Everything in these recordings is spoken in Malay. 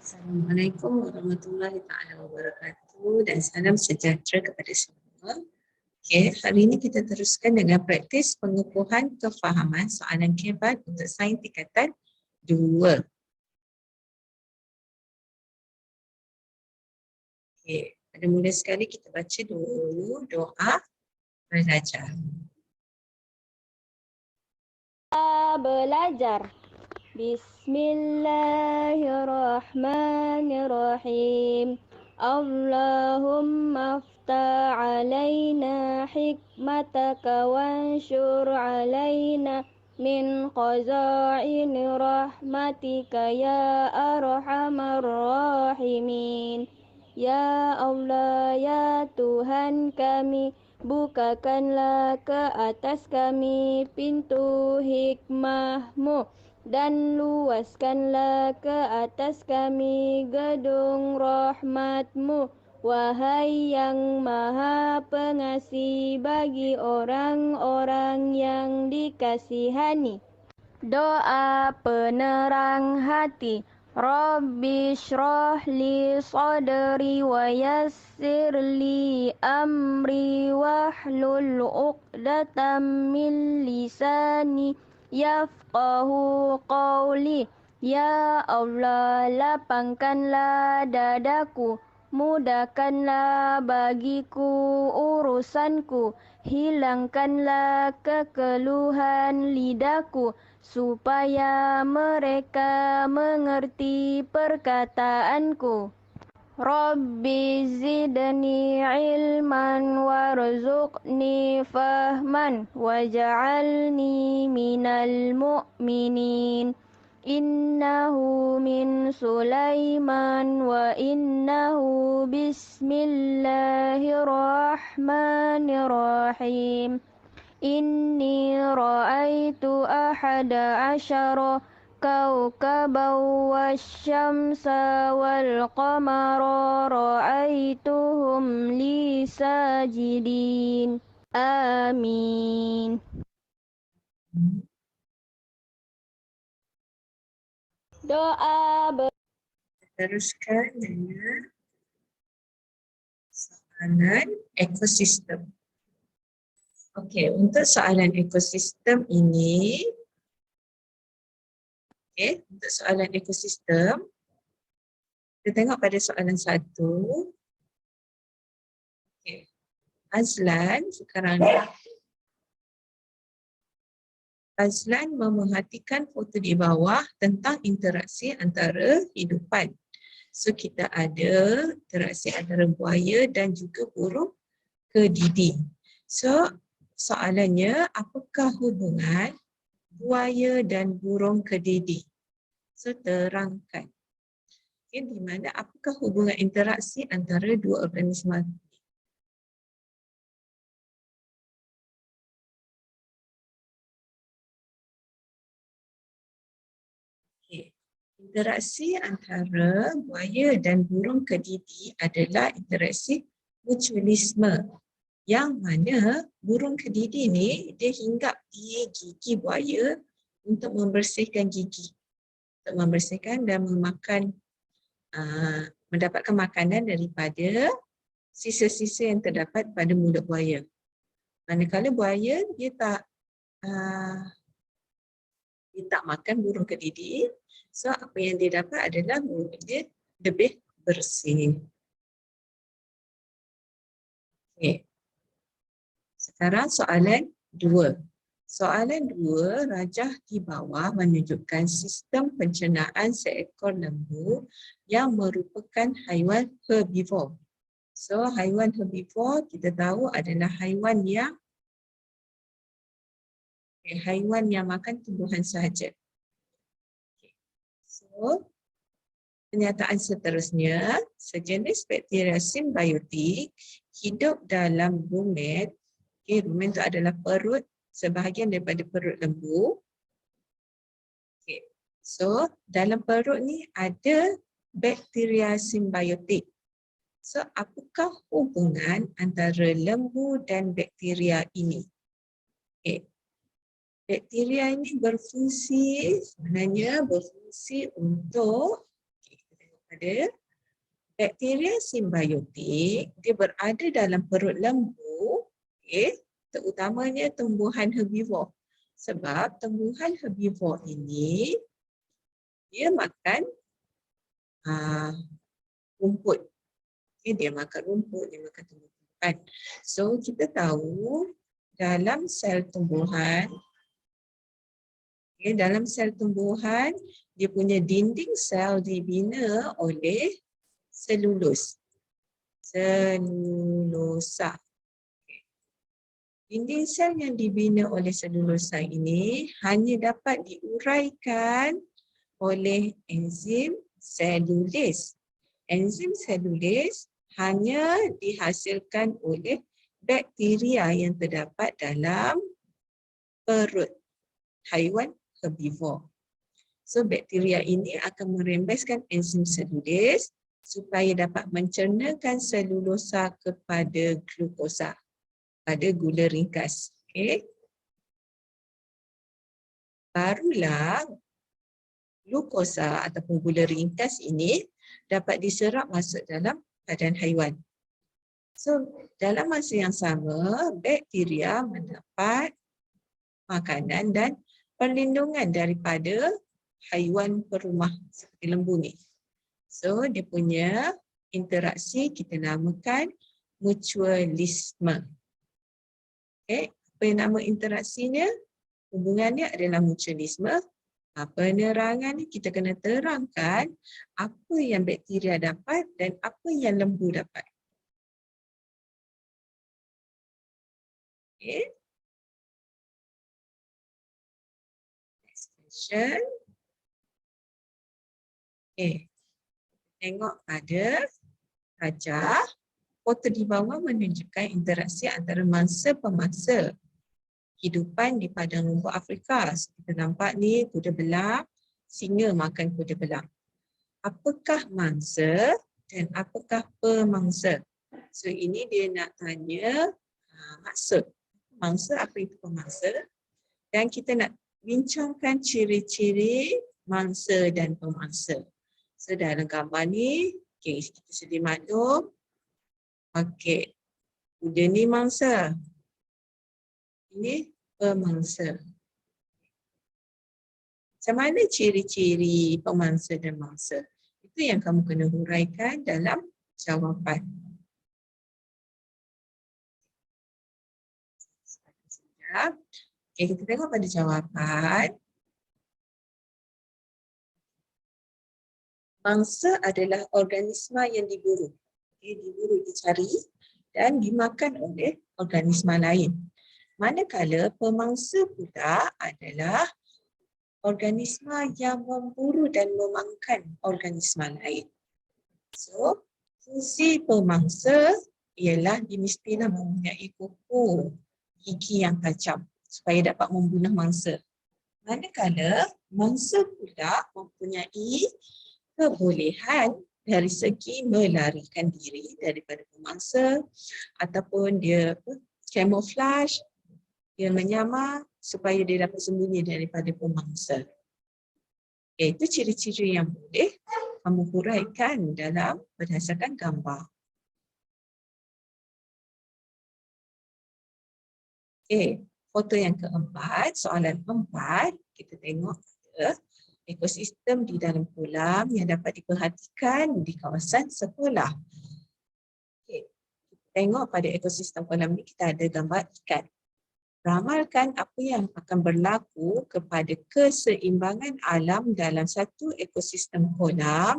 Assalamualaikum warahmatullahi taala wabarakatuh dan salam sejahtera kepada semua. Okey, hari ini kita teruskan dengan praktis pengukuhan kefahaman soalan KBAT untuk sains tingkatan 2. Okey, pada mula sekali kita baca dulu doa belajar. Belajar. Bismillahirrahmanirrahim. Allahumma aftah alaina hikmataka wanshur alaina min khaza'ini rahmatika ya arhamar rahimin. Ya Allah, ya Tuhan kami, bukakanlah ke atas kami pintu hikmah-Mu dan luaskanlah ke atas kami gedung rahmat-Mu, wahai yang maha pengasih bagi orang-orang yang dikasihani. Doa penerang hati. Rabbi shrah li sadri wa yassir li amri wahlul 'uqdatam min lisani yafqahu qawli. Ya Allah, lapangkanlah dadaku, mudahkanlah bagiku urusanku, hilangkanlah kekeluhan lidahku, supaya mereka mengerti perkataanku. Rabbi zidni ilman warzuqni fahman waj'alni minal mu'minin. Innahu min Sulaiman wa innahu bismillahirrahmanirrahim. Inni ra'aitu ahada asyara kawkaban wasyamsa wal qamara ra'aituhum li sajidin. Amin. Doa Teruskan dengan soalan ekosistem. Okey, untuk soalan ekosistem ini, untuk soalan ekosistem, kita tengok pada soalan 1. Okey, Azlan sekarang ni. Azlan memerhatikan foto di bawah tentang interaksi antara hidupan. So kita ada interaksi antara buaya dan juga burung kedidi. So soalannya, apakah hubungan buaya dan burung kedidi? So terangkan. Okay, di mana apakah hubungan interaksi antara dua organisma? Okay. Interaksi antara buaya dan burung kedidi adalah interaksi mutualisme, yang mana burung kedidi ni dia hinggap di gigi buaya untuk membersihkan gigi, untuk membersihkan dan mendapatkan makanan daripada sisa-sisa yang terdapat pada mulut buaya. Manakala buaya dia tak makan burung kedidi, so apa yang dia dapat adalah mulut dia lebih bersih. Okay. Sekarang soalan 2. Soalan 2, rajah di bawah menunjukkan sistem pencernaan seekor lembu yang merupakan haiwan herbivore. So haiwan herbivore kita tahu adalah haiwan yang makan tumbuhan sahaja. So pernyataan seterusnya, sejenis bakteria simbiotik hidup dalam rumen. Rumen itu adalah perut, sebahagian daripada perut lembu. So dalam perut ni ada bakteria simbiotik. So apakah hubungan antara lembu dan bakteria ini? Bakteria ini berfungsi untuk, kita tengok Ada bakteria simbiotik, dia berada dalam perut lembu, okay, terutamanya tumbuhan herbivor. Sebab tumbuhan herbivor ini dia makan rumput. Okay, dia makan rumput, dia makan tumbuhan. So kita tahu dalam sel tumbuhan, okay, dalam sel tumbuhan dia punya dinding sel dibina oleh selulus. Selulosa. Dinding sel yang dibina oleh selulosa ini hanya dapat diuraikan oleh enzim selulis. Enzim selulis hanya dihasilkan oleh bakteria yang terdapat dalam perut haiwan herbivor. So bakteria ini akan merembeskan enzim selulis supaya dapat mencernakan selulosa kepada glukosa, pada gula ringkas. Okay. Barulah glukosa ataupun gula ringkas ini dapat diserap masuk dalam badan haiwan. So, dalam masa yang sama, bakteria mendapat makanan dan perlindungan daripada haiwan perumah seperti lembu ni. So, dia punya interaksi kita namakan mutualisme. Okay. Apa yang nama interaksinya? Hubungannya adalah mutualisme. Penerangan ni kita kena terangkan apa yang bakteria dapat dan apa yang lembu dapat. Okay. Next question. Okay. Tengok pada rajah. Foto di bawah menunjukkan interaksi antara mangsa-pemangsa hidupan di padang rumput Afrika. Kita nampak ni kuda belang, singa makan kuda belang. Apakah mangsa dan apakah pemangsa? So ini dia nak tanya maksud. Mangsa, apa itu pemangsa? Dan kita nak bincangkan ciri-ciri mangsa dan pemangsa. So dalam gambar ni, okay, kita sedia maklum. Okey, kuda ni mangsa. Ini pemangsa. Macam mana ciri-ciri pemangsa dan mangsa? Itu yang kamu kena huraikan dalam jawapan. Okey, kita tengok pada jawapan. Mangsa adalah organisma yang diburu. Okay, diburu, dicari dan dimakan oleh organisma lain. Manakala pemangsa pula adalah organisma yang memburu dan memakan organisma lain. So, fungsi pemangsa ialah dia mestilah mempunyai kuku, gigi yang tajam supaya dapat membunuh mangsa. Manakala mangsa pula mempunyai kebolehan dari segi melarikan diri daripada pemangsa ataupun dia camouflage, dia menyamar supaya dia dapat sembunyi daripada pemangsa. Itu ciri-ciri yang boleh kamu huraikan dalam berdasarkan gambar. Okey, foto yang keempat, soalan 4, kita tengok ada ekosistem di dalam kolam yang dapat diperhatikan di kawasan sekolah. Okay. Tengok pada ekosistem kolam ni kita ada gambar ikan. Ramalkan apa yang akan berlaku kepada keseimbangan alam dalam satu ekosistem kolam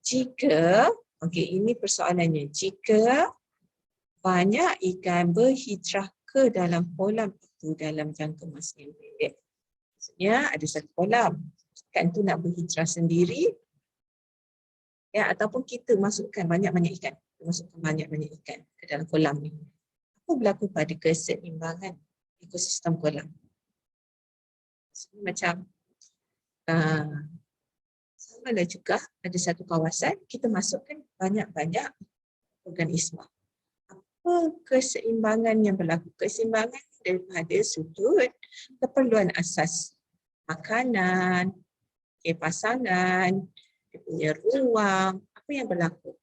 jika, okey, ini persoalannya, jika banyak ikan berhijrah ke dalam kolam itu dalam jangka masa yang pendek. Maksudnya ada satu kolam. Ikan tu nak berhijrah sendiri, ya, ataupun kita masukkan banyak-banyak ikan, masukkan banyak-banyak ikan ke dalam kolam ni. Apa berlaku pada keseimbangan ekosistem kolam? Macam sama lah juga ada satu kawasan kita masukkan banyak-banyak organisma. Apa keseimbangan yang berlaku? Keseimbangan daripada sudut keperluan asas makanan, pasangan, dia punya ruang, apa yang berlaku?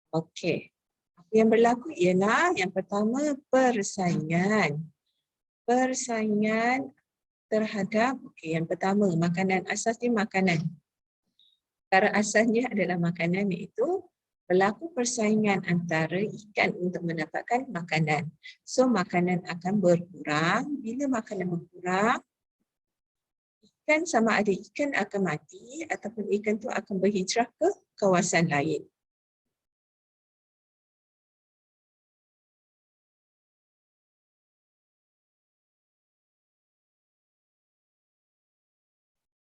Okey. Apa yang berlaku ialah yang pertama persaingan. Persaingan terhadap, okey, yang pertama makanan, asasnya makanan. Perkara asasnya adalah makanan, iaitu berlaku persaingan antara ikan untuk mendapatkan makanan. So makanan akan berkurang. Bila makanan berkurang, ikan sama ada ikan akan mati ataupun ikan tu akan berhijrah ke kawasan lain.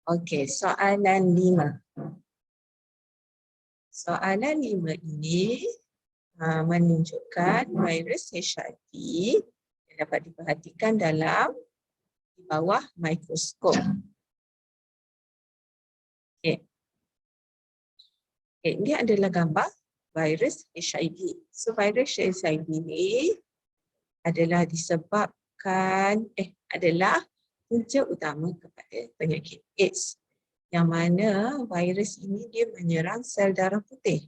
Okey, soalan 5. Soalan 5 ini menunjukkan virus HIV yang dapat diperhatikan di bawah mikroskop. Okey. Okay, ini adalah gambar virus HIV. So virus HIV ini adalah adalah punca utama kepada penyakit AIDS, yang mana virus ini dia menyerang sel darah putih.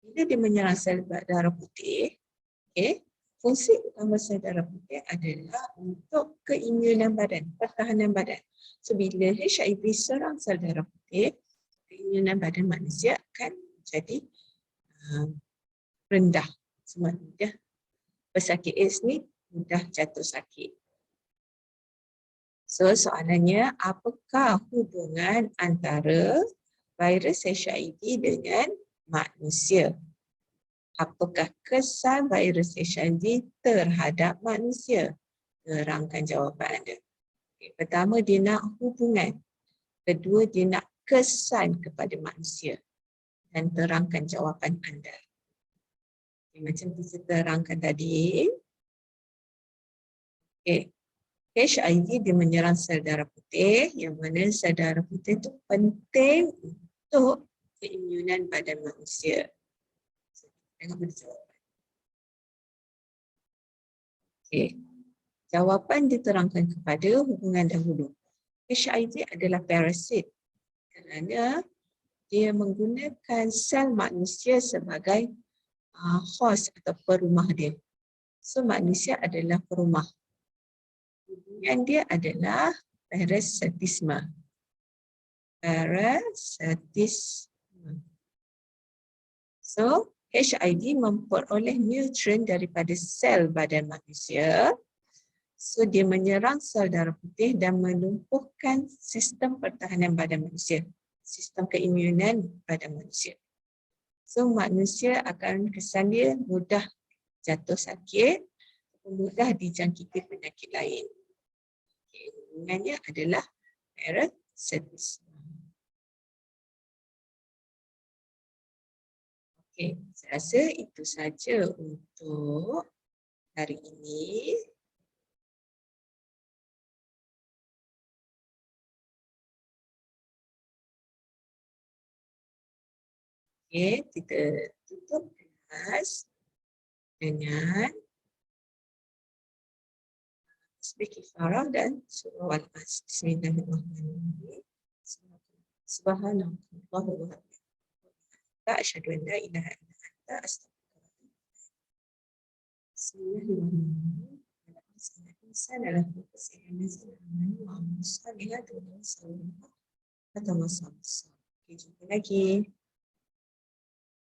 Bila dia menyerang sel darah putih, fungsi utama sel darah putih adalah untuk keimunan badan, pertahanan badan. So bila HIV serang sel darah putih, keimunan badan manusia akan jadi rendah. Sebab dia pesakit AIDS ni mudah jatuh sakit. So soalannya, apakah hubungan antara virus HIV dengan manusia? Apakah kesan virus HIV terhadap manusia? Terangkan jawapan anda. Okay, pertama, dia nak hubungan. Kedua, dia nak kesan kepada manusia. Dan terangkan jawapan anda. Okay, macam kita terangkan tadi. Okay. HIV dia menyerang sel darah putih, yang mana sel darah putih itu penting untuk keimunan badan manusia. Tengok mana jawapan. Okay. Jawapan diterangkan kepada hubungan dahulu. HIV adalah parasit kerana dia menggunakan sel manusia sebagai host atau perumah dia. So manusia adalah perumah. Hubungan dia adalah parasitisme. Parasitisme. So, HIV memperoleh nutrien daripada sel badan manusia. So, dia menyerang sel darah putih dan melumpuhkan sistem pertahanan badan manusia. Sistem keimunan badan manusia. So, manusia akan kesan dia mudah jatuh sakit, mudah dijangkiti penyakit lain. Hubungannya adalah parasitisme. Okey, saya rasa itu saja untuk hari ini. Okey, kita tutup kelas dengan tasbih kifarah dan surah Al-As. Bismillahirrahmanirrahim. Subhanallah wa bihamdihi. Asyhadu an la ilaha illa anta astaghfiruka. Bismillahirrahmanirrahim. Jumpa lagi.